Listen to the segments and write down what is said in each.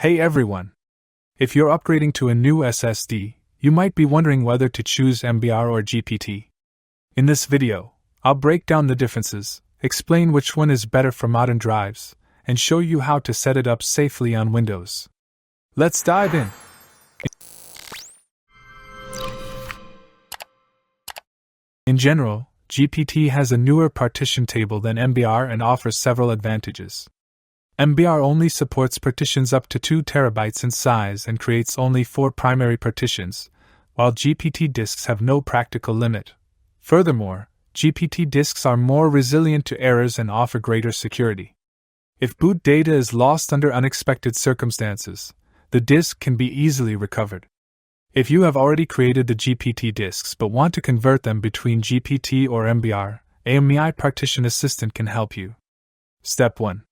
Hey everyone! If you're upgrading to a new SSD, you might be wondering whether to choose MBR or GPT. In this video, I'll break down the differences, explain which one is better for modern drives, and show you how to set it up safely on Windows. Let's dive in! In general, GPT has a newer partition table than MBR and offers several advantages. MBR only supports partitions up to 2 TB in size and creates only 4 primary partitions, while GPT disks have no practical limit. Furthermore, GPT disks are more resilient to errors and offer greater security. If boot data is lost under unexpected circumstances, the disk can be easily recovered. If you have already created the GPT disks but want to convert them between GPT or MBR, AOMI Partition Assistant can help you. Step 1.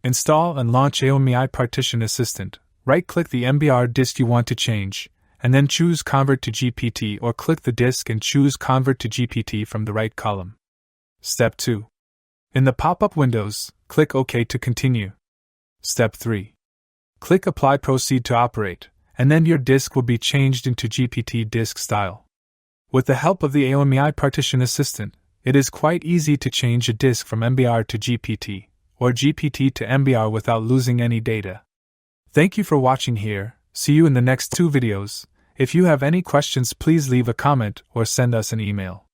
Install and launch AOMI Partition Assistant. Right-click the MBR disk you want to change, and then choose Convert to GPT or click the disk and choose Convert to GPT from the right column. Step 2. In the pop-up windows, click OK to continue. Step 3. Click Apply Proceed to operate, and then your disk will be changed into GPT disk style. With the help of the AOMI Partition Assistant, it is quite easy to change a disk from MBR to GPT, or GPT to MBR without losing any data. Thank you for watching here. See you in the next 2 videos. If you have any questions, please leave a comment or send us an email.